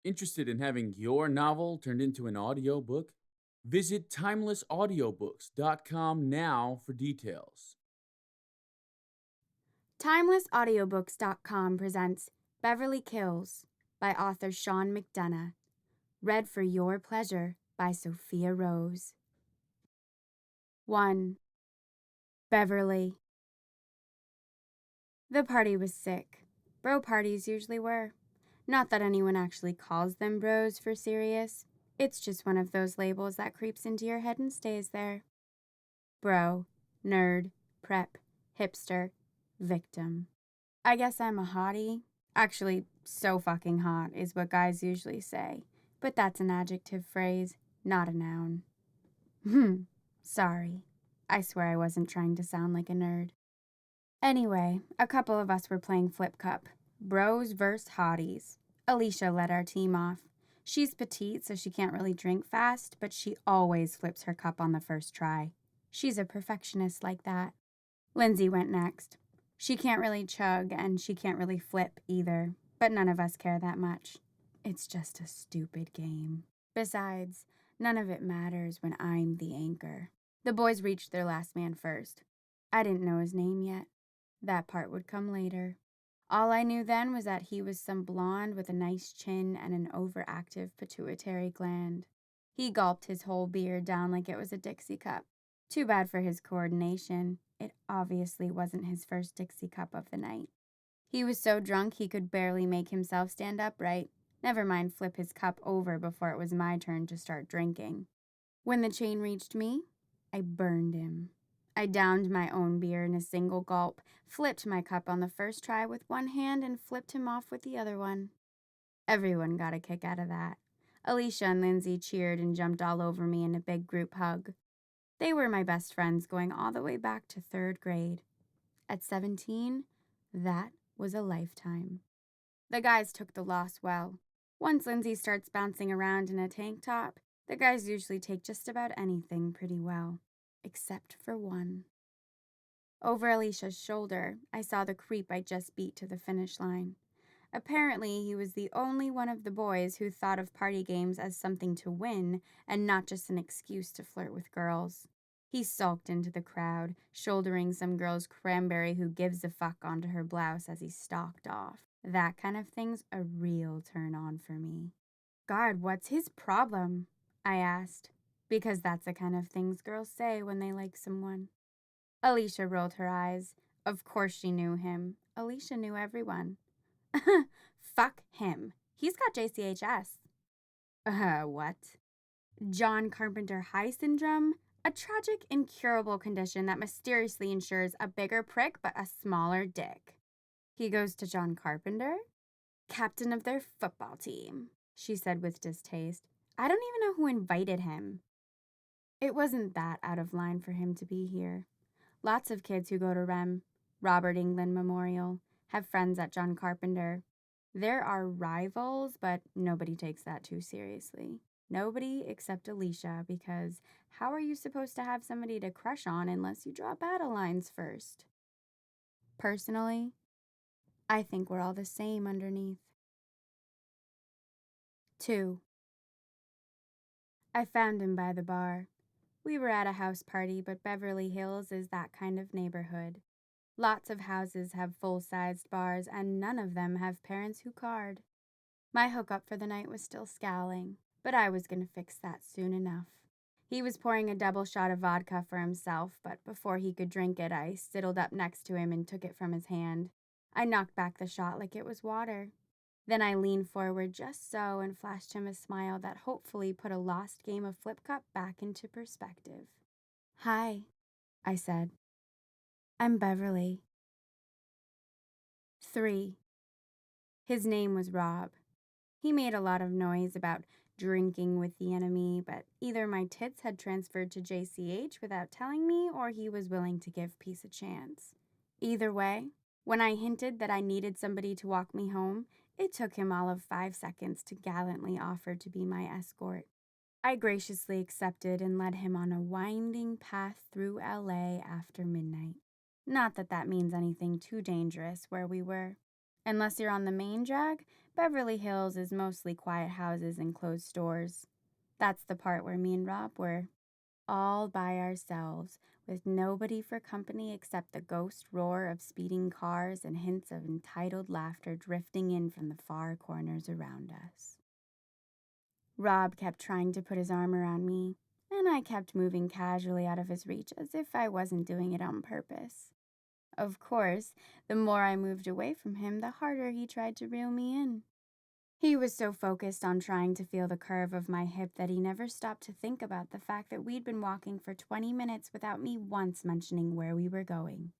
Interested in having your novel turned into an audiobook? Visit timelessaudiobooks.com now for details. TimelessAudiobooks.com presents Beverly Kills by author Sean McDonough. Read for your pleasure by Sophia Rose. 1. Beverly. The party was sick. Bro parties usually were. Not that anyone actually calls them bros for serious. It's just one of those labels that creeps into your head and stays there. Bro, nerd, prep, hipster, victim. I guess I'm a hottie. Actually, so fucking hot is what guys usually say. But that's an adjective phrase, not a noun. Sorry. I swear I wasn't trying to sound like a nerd. Anyway, a couple of us were playing Flip Cup. Bros versus hotties. Alicia led our team off. She's petite, so she can't really drink fast, but she always flips her cup on the first try. She's a perfectionist like that. Lindsay went next. She can't really chug, and she can't really flip either, but none of us care that much. It's just a stupid game. Besides, none of it matters when I'm the anchor. The boys reached their last man first. I didn't know his name yet. That part would come later. All I knew then was that he was some blonde with a nice chin and an overactive pituitary gland. He gulped his whole beer down like it was a Dixie cup. Too bad for his coordination. It obviously wasn't his first Dixie cup of the night. He was so drunk he could barely make himself stand upright. Never mind flip his cup over before it was my turn to start drinking. When the chain reached me, I burned him. I downed my own beer in a single gulp, flipped my cup on the first try with one hand, and flipped him off with the other one. Everyone got a kick out of that. Alicia and Lindsay cheered and jumped all over me in a big group hug. They were my best friends going all the way back to 3rd grade. At 17, that was a lifetime. The guys took the loss well. Once Lindsay starts bouncing around in a tank top, the guys usually take just about anything pretty well. Except for one. Over Alicia's shoulder, I saw the creep I just beat to the finish line. Apparently, he was the only one of the boys who thought of party games as something to win and not just an excuse to flirt with girls. He sulked into the crowd, shouldering some girl's cranberry who gives a fuck onto her blouse as he stalked off. That kind of thing's a real turn on for me. God, what's his problem? I asked. Because that's the kind of things girls say when they like someone. Alicia rolled her eyes. Of course she knew him. Alicia knew everyone. Fuck him. He's got JCHS. What? John Carpenter High Syndrome? A tragic, incurable condition that mysteriously ensures a bigger prick but a smaller dick. He goes to John Carpenter? Captain of their football team, she said with distaste. I don't even know who invited him. It wasn't that out of line for him to be here. Lots of kids who go to REM, Robert England Memorial, have friends at John Carpenter. There are rivals, but nobody takes that too seriously. Nobody except Alicia, because how are you supposed to have somebody to crush on unless you draw battle lines first? Personally, I think we're all the same underneath. 2. I found him by the bar. We were at a house party, but Beverly Hills is that kind of neighborhood. Lots of houses have full-sized bars, and none of them have parents who card. My hookup for the night was still scowling, but I was going to fix that soon enough. He was pouring a double shot of vodka for himself, but before he could drink it, I sidled up next to him and took it from his hand. I knocked back the shot like it was water. Then I leaned forward just so and flashed him a smile that hopefully put a lost game of Flip Cup back into perspective. Hi, I said. I'm Beverly. 3. His name was Rob. He made a lot of noise about drinking with the enemy, but either my tits had transferred to JCH without telling me, or he was willing to give peace a chance. Either way, when I hinted that I needed somebody to walk me home, it took him all of 5 seconds to gallantly offer to be my escort. I graciously accepted and led him on a winding path through LA after midnight. Not that that means anything too dangerous where we were. Unless you're on the main drag, Beverly Hills is mostly quiet houses and closed stores. That's the part where me and Rob were all by ourselves, with nobody for company except the ghost roar of speeding cars and hints of entitled laughter drifting in from the far corners around us. Rob kept trying to put his arm around me, and I kept moving casually out of his reach as if I wasn't doing it on purpose. Of course, the more I moved away from him, the harder he tried to reel me in. He was so focused on trying to feel the curve of my hip that he never stopped to think about the fact that we'd been walking for 20 minutes without me once mentioning where we were going.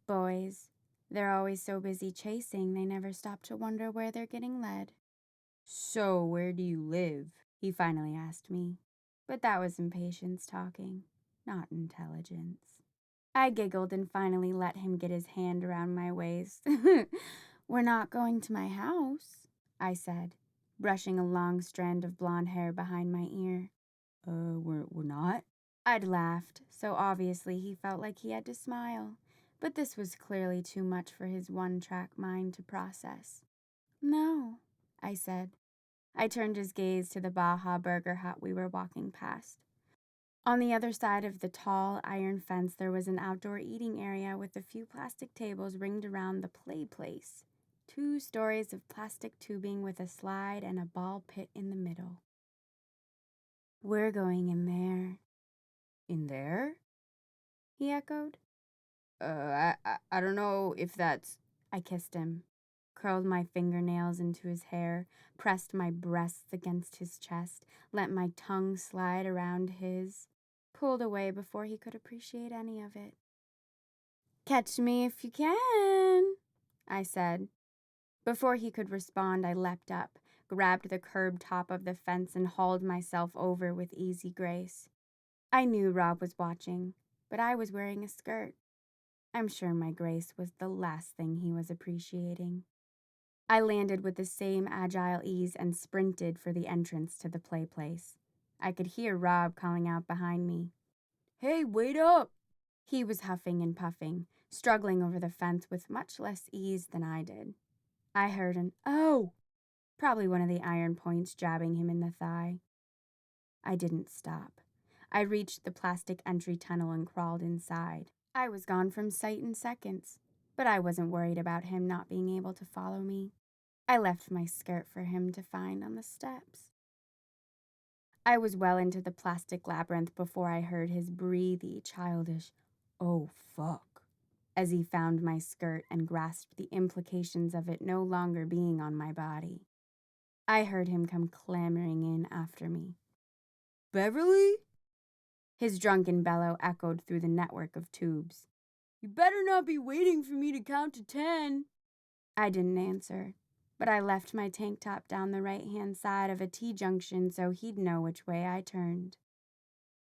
Boys, they're always so busy chasing, they never stop to wonder where they're getting led. "So, where do you live?" he finally asked me. But that was impatience talking, not intelligence. I giggled and finally let him get his hand around my waist. "We're not going to my house," I said, brushing a long strand of blonde hair behind my ear. We're not?" I'd laughed, so obviously he felt like he had to smile, but this was clearly too much for his one-track mind to process. "No," I said. I turned his gaze to the Baja Burger Hut we were walking past. On the other side of the tall iron fence, there was an outdoor eating area with a few plastic tables ringed around the play place. 2 stories of plastic tubing with a slide and a ball pit in the middle. "We're going in there." "In there?" he echoed. I don't know if that's..." I kissed him, curled my fingernails into his hair, pressed my breasts against his chest, let my tongue slide around his, pulled away before he could appreciate any of it. "Catch me if you can," I said. Before he could respond, I leapt up, grabbed the curb top of the fence, and hauled myself over with easy grace. I knew Rob was watching, but I was wearing a skirt. I'm sure my grace was the last thing he was appreciating. I landed with the same agile ease and sprinted for the entrance to the play place. I could hear Rob calling out behind me. "Hey, wait up!" He was huffing and puffing, struggling over the fence with much less ease than I did. I heard an "oh!" probably one of the iron points jabbing him in the thigh. I didn't stop. I reached the plastic entry tunnel and crawled inside. I was gone from sight in seconds, but I wasn't worried about him not being able to follow me. I left my skirt for him to find on the steps. I was well into the plastic labyrinth before I heard his breathy, childish, "Oh, fuck," as he found my skirt and grasped the implications of it no longer being on my body. I heard him come clamoring in after me. "Beverly?" His drunken bellow echoed through the network of tubes. "You better not be waiting for me to count to 10. I didn't answer, but I left my tank top down the right-hand side of a T-junction so he'd know which way I turned.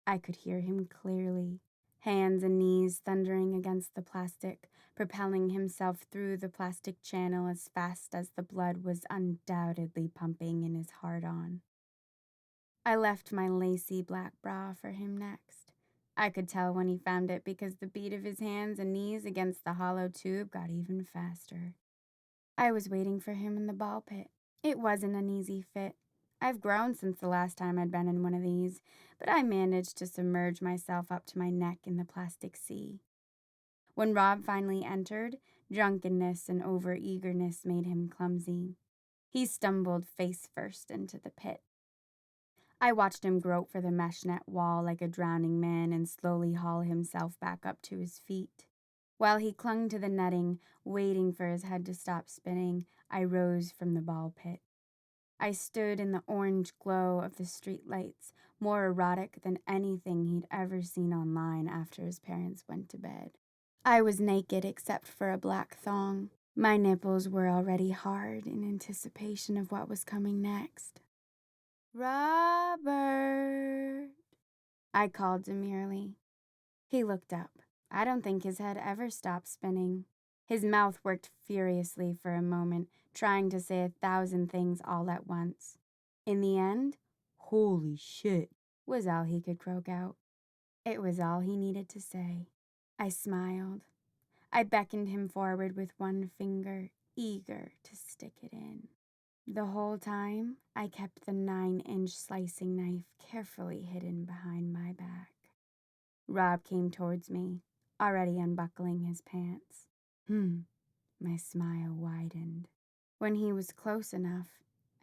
I could hear him clearly, hands and knees thundering against the plastic, propelling himself through the plastic channel as fast as the blood was undoubtedly pumping in his hard-on. I left my lacy black bra for him next. I could tell when he found it because the beat of his hands and knees against the hollow tube got even faster. I was waiting for him in the ball pit. It wasn't an easy fit. I've grown since the last time I'd been in one of these, but I managed to submerge myself up to my neck in the plastic sea. When Rob finally entered, drunkenness and over-eagerness made him clumsy. He stumbled face first into the pit. I watched him grope for the mesh net wall like a drowning man and slowly haul himself back up to his feet. While he clung to the netting, waiting for his head to stop spinning, I rose from the ball pit. I stood in the orange glow of the streetlights, more erotic than anything he'd ever seen online after his parents went to bed. I was naked except for a black thong. My nipples were already hard in anticipation of what was coming next. "Robert," I called demurely. He looked up. I don't think his head ever stopped spinning. His mouth worked furiously for a moment, trying to say 1,000 things all at once. In the end, "Holy shit," was all he could croak out. It was all he needed to say. I smiled. I beckoned him forward with one finger, eager to stick it in. The whole time, I kept the 9-inch slicing knife carefully hidden behind my back. Rob came towards me, already unbuckling his pants. My smile widened. When he was close enough,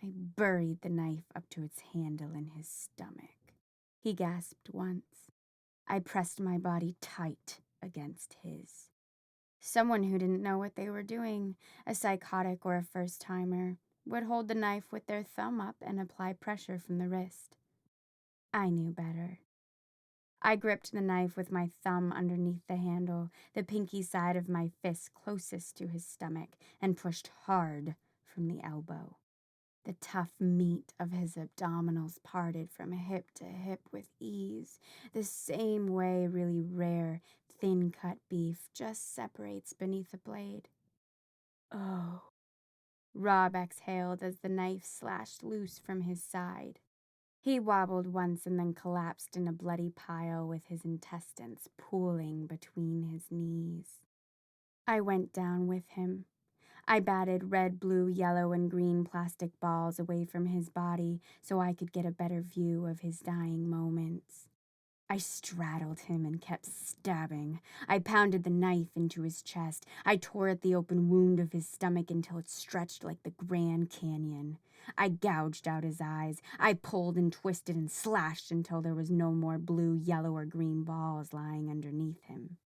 I buried the knife up to its handle in his stomach. He gasped once. I pressed my body tight against his. Someone who didn't know what they were doing, a psychotic or a first-timer, would hold the knife with their thumb up and apply pressure from the wrist. I knew better. I gripped the knife with my thumb underneath the handle, the pinky side of my fist closest to his stomach, and pushed hard from the elbow. The tough meat of his abdominals parted from hip to hip with ease, the same way really rare, thin-cut beef just separates beneath a blade. Oh. Rob exhaled as the knife slashed loose from his side. He wobbled once and then collapsed in a bloody pile with his intestines pooling between his knees. I went down with him. I batted red, blue, yellow, and green plastic balls away from his body so I could get a better view of his dying moments. I straddled him and kept stabbing. I pounded the knife into his chest. I tore at the open wound of his stomach until it stretched like the Grand Canyon. I gouged out his eyes. I pulled and twisted and slashed until there was no more blue, yellow, or green balls lying underneath him.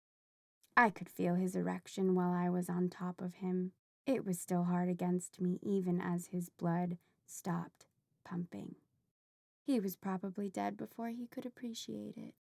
I could feel his erection while I was on top of him. It was still hard against me even as his blood stopped pumping. He was probably dead before he could appreciate it.